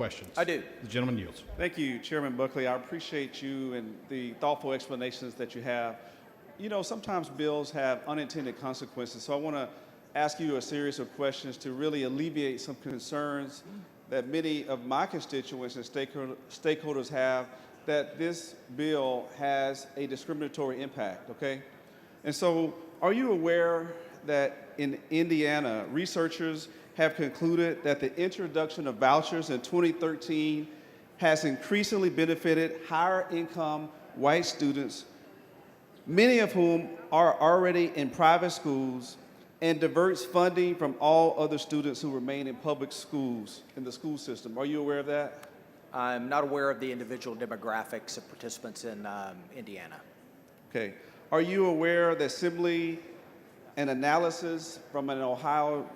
Questions? I do. The gentleman yields. Thank you, Chairman Buckley. I appreciate you and the thoughtful explanations that you have. You know, sometimes bills have unintended consequences, so I want to ask you a series of questions to really alleviate some concerns that many of my constituents and stakeholders have that this bill has a discriminatory impact, okay? And so, are you aware that in Indiana, researchers have concluded that the introduction of vouchers in 2013 has increasingly benefited higher income white students, many of whom are already in private schools, and diverts funding from all other students who remain in public schools in the school system. Are you aware of that? I'm not aware of the individual demographics of participants in Indiana. Okay. Are you aware that simply an analysis from an Ohio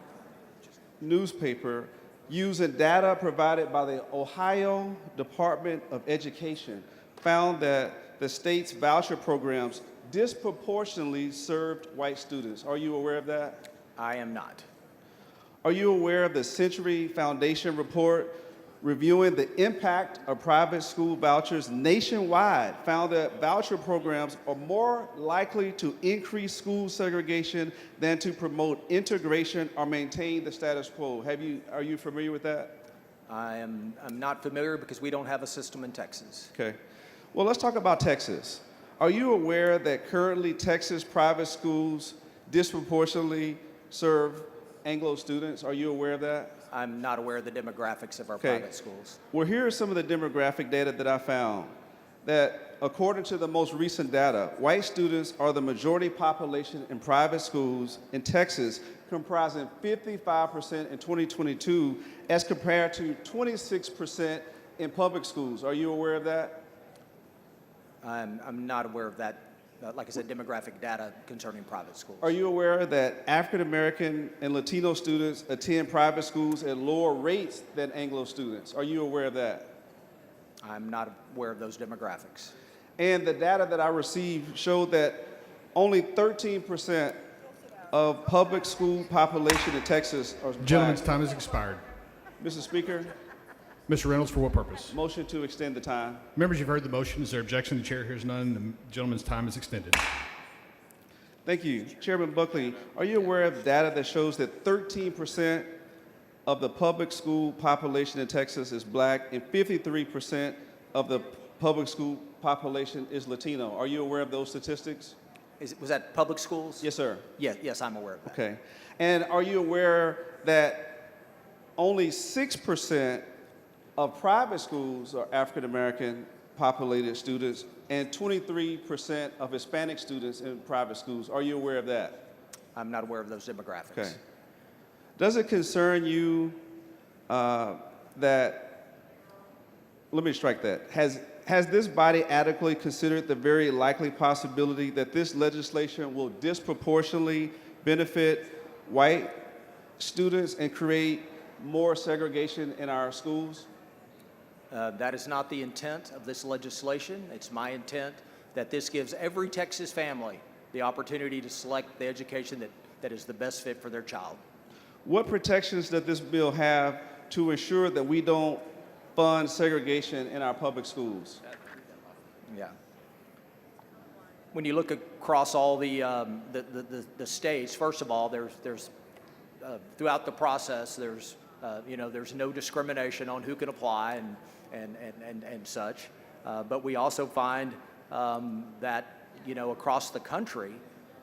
newspaper using data provided by the Ohio Department of Education found that the state's voucher programs disproportionately served white students? Are you aware of that? I am not. Are you aware of the Century Foundation report reviewing the impact of private school vouchers nationwide found that voucher programs are more likely to increase school segregation than to promote integration or maintain the status quo? Are you familiar with that? I'm not familiar because we don't have a system in Texas. Okay. Well, let's talk about Texas. Are you aware that currently Texas private schools disproportionately serve Anglo students? Are you aware of that? I'm not aware of the demographics of our private schools. Well, here are some of the demographic data that I found. That according to the most recent data, white students are the majority population in private schools in Texas, comprising 55% in 2022 as compared to 26% in public schools. Are you aware of that? I'm not aware of that, like I said, demographic data concerning private schools. Are you aware that African American and Latino students attend private schools at lower rates than Anglo students? Are you aware of that? I'm not aware of those demographics. And the data that I received showed that only 13% of public school population in Texas are black. Gentleman's time has expired. Mr. Speaker, Mr. Reynolds, for what purpose? motion to extend the time. Members, you've heard the motion. Is there objection? The chair hears none. The gentleman's time is extended. Thank you. Chairman Buckley, are you aware of data that shows that 13% of the public school population in Texas is black and 53% of the public school population is Latino? Are you aware of those statistics? Was that public schools? Yes, sir. Yes, I'm aware of that. Okay. And are you aware that only 6% of private schools are African American populated students and 23% of Hispanic students in private schools? Are you aware of that? I'm not aware of those demographics. Okay. Does it concern you that, let me strike that, has this body adequately considered the very likely possibility that this legislation will disproportionately benefit white students and create more segregation in our schools? That is not the intent of this legislation. It's my intent that this gives every Texas family the opportunity to select the education that is the best fit for their child. What protections does this bill have to ensure that we don't fund segregation in our public schools? Yeah. When you look across all the states, first of all, there's throughout the process, there's no discrimination on who can apply and such. But we also find that across the country,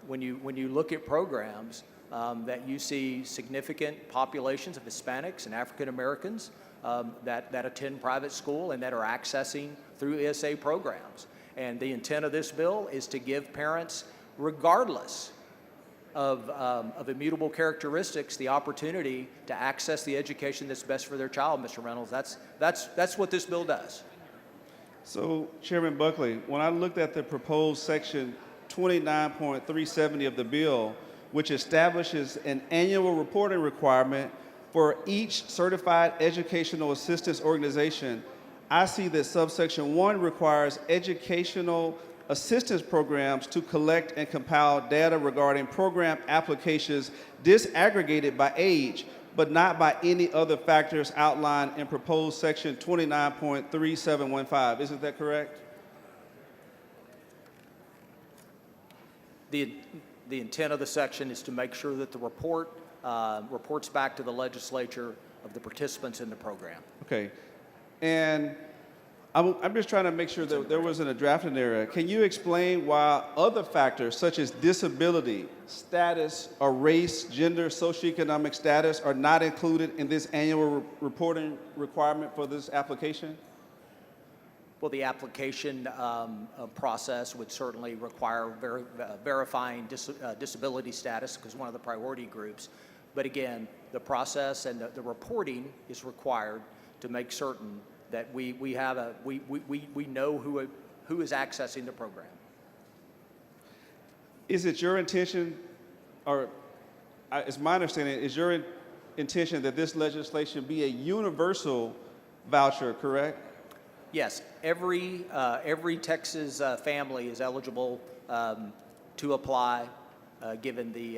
when you look at programs, that you see significant populations of Hispanics and African Americans that attend private school and that are accessing through ESA programs. And the intent of this bill is to give parents, regardless of immutable characteristics, the opportunity to access the education that's best for their child, Mr. Reynolds. That's what this bill does. So, Chairman Buckley, when I looked at the proposed section 29.370 of the bill, which establishes an annual reporting requirement for each certified educational assistance organization, I see that subsection 1 requires educational assistance programs to collect and compile data regarding program applications disaggregated by age, but not by any other factors outlined in proposed section 29.3715. Isn't that correct? The intent of the section is to make sure that the report reports back to the legislature of the participants in the program. Okay. And I'm just trying to make sure that there wasn't a drafting error. Can you explain why other factors such as disability, status, or race, gender, socioeconomic status are not included in this annual reporting requirement for this application? Well, the application process would certainly require verifying disability status because one of the priority groups. But again, the process and the reporting is required to make certain that we know who is accessing the program. Is it your intention, or it's my understanding, is your intention that this legislation be a universal voucher, correct? Yes, every Texas family is eligible to apply, given the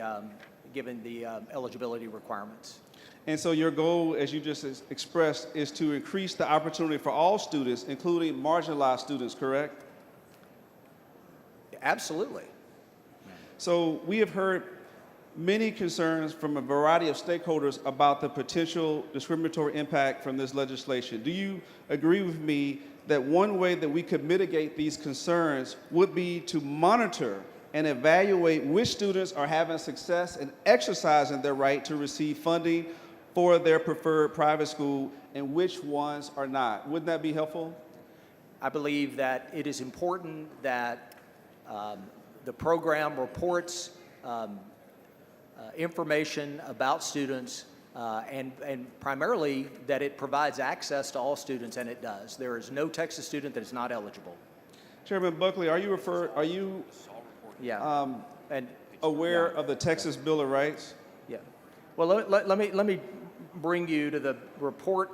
eligibility requirements. And so your goal, as you just expressed, is to increase the opportunity for all students, including marginalized students, correct? Absolutely. So we have heard many concerns from a variety of stakeholders about the potential discriminatory impact from this legislation. Do you agree with me that one way that we could mitigate these concerns would be to monitor and evaluate which students are having success in exercising their right to receive funding for their preferred private school and which ones are not? Wouldn't that be helpful? I believe that it is important that the program reports information about students and primarily that it provides access to all students, and it does. There is no Texas student that is not eligible. Chairman Buckley, are you Yeah. And aware of the Texas Bill of Rights? yeah. Well, let me bring you to the report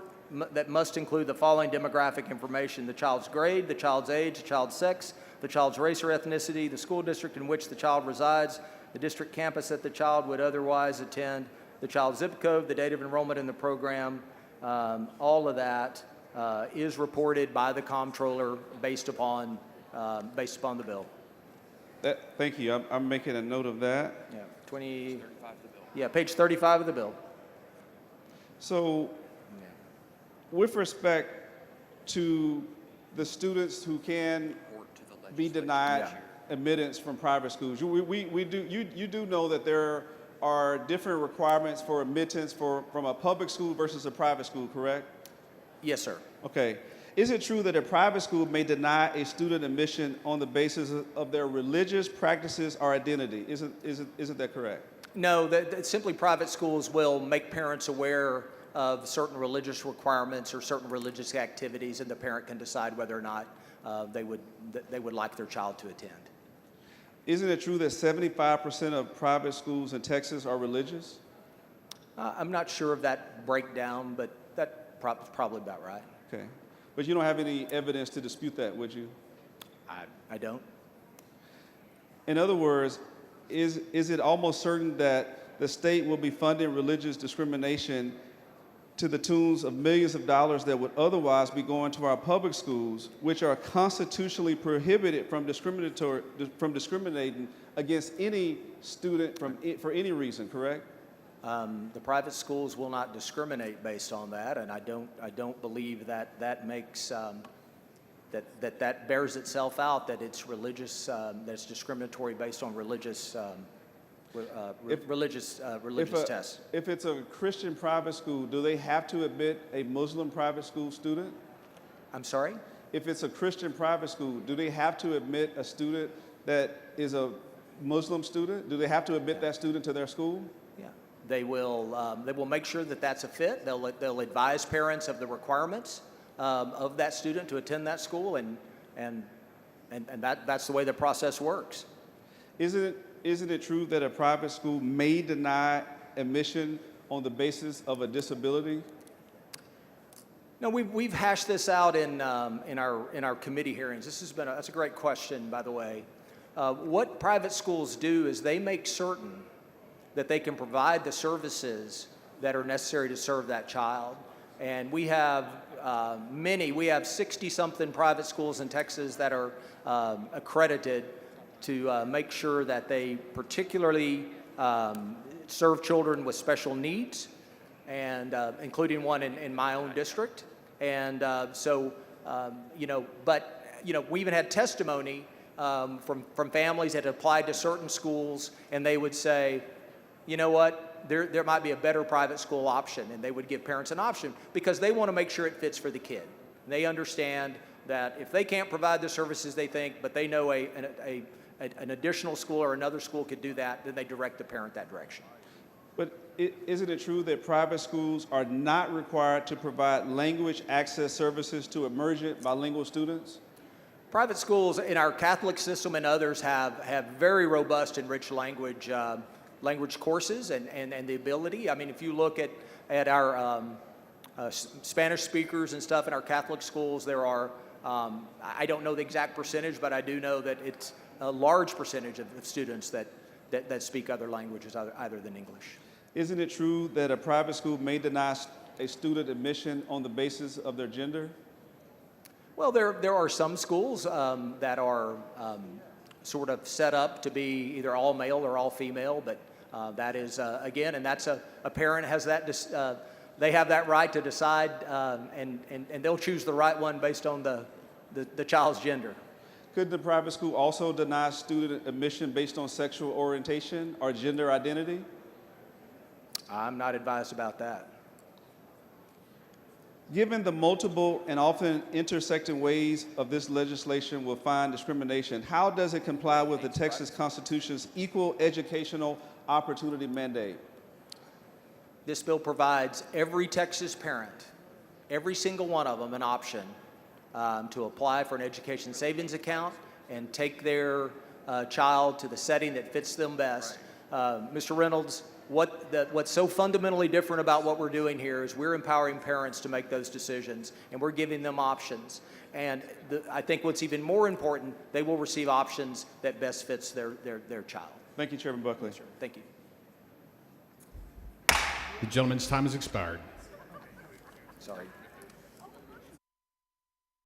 that must include the following demographic information: the child's grade, the child's age, the child's sex, the child's race or ethnicity, the school district in which the child resides, the district campus that the child would otherwise attend, the child's zip code, the date of enrollment in the program. All of that is reported by the comptroller based upon the bill. Thank you. I'm making a note of that. Yeah, yeah, page 35 of the bill. So, with respect to the students who can be denied admittance from private schools, you do know that there are different requirements for admittance from a public school versus a private school, correct? Yes, sir. Okay. Is it true that a private school may deny a student admission on the basis of their religious practices or identity? Isn't that correct? No, that simply private schools will make parents aware of certain religious requirements or certain religious activities, and the parent can decide whether or not they would like their child to attend. Isn't it true that 75% of private schools in Texas are religious? I'm not sure of that breakdown, but that's probably about right. Okay. But you don't have any evidence to dispute that, would you? I don't. In other words, is it almost certain that the state will be funding religious discrimination to the tunes of millions of dollars that would otherwise be going to our public schools, which are constitutionally prohibited from discriminating against any student for any reason, correct? The private schools will not discriminate based on that, and I don't believe that makes that bears itself out, that it's religious, that it's discriminatory based on religious tests. If it's a Christian private school, do they have to admit a Muslim private school student? I'm sorry? If it's a Christian private school, do they have to admit a student that is a Muslim student? Do they have to admit that student to their school? Yeah. They will make sure that that's a fit. They'll advise parents of the requirements of that student to attend that school, and that's the way the process works. Isn't it true that a private school may deny admission on the basis of a disability? No, we've hashed this out in our committee hearings. That's a great question, by the way. What private schools do is they make certain that they can provide the services that are necessary to serve that child. And we have we have 60-something private schools in Texas that are accredited to make sure that they particularly serve children with special needs, and including one in my own district. And we even had testimony from families that applied to certain schools, and they would say, you know what, there might be a better private school option, and they would give parents an option because they want to make sure it fits for the kid. And they understand that if they can't provide the services they think, but they know an additional school or another school could do that, then they direct the parent that direction. But isn't it true that private schools are not required to provide language access services to emergent bilingual students? Private schools in our Catholic system and others have very robust and rich language courses and the ability. I mean, if you look at our Spanish speakers and stuff in our Catholic schools, there are, I don't know the exact percentage, but I do know that it's a large percentage of students that speak other languages other than English. Isn't it true that a private school may deny a student admission on the basis of their gender? Well, there are some schools that are sort of set up to be either all male or all female, but that is, again, and that's a parent has that, they have that right to decide, and they'll choose the right one based on the child's gender. Could the private school also deny student admission based on sexual orientation or gender identity? I'm not advised about that. Given the multiple and often intersecting ways of this legislation will find discrimination, how does it comply with the Texas Constitution's equal educational opportunity mandate? This bill provides every Texas parent, every single one of them, an option to apply for an education savings account and take their child to the setting that fits them best. Mr. Reynolds, what's so fundamentally different about what we're doing here is we're empowering parents to make those decisions, and we're giving them options. And I think what's even more important, they will receive options that best fits their child. Thank you, Chairman Buckley. Sure. Thank you. The gentleman's time has expired. Sorry.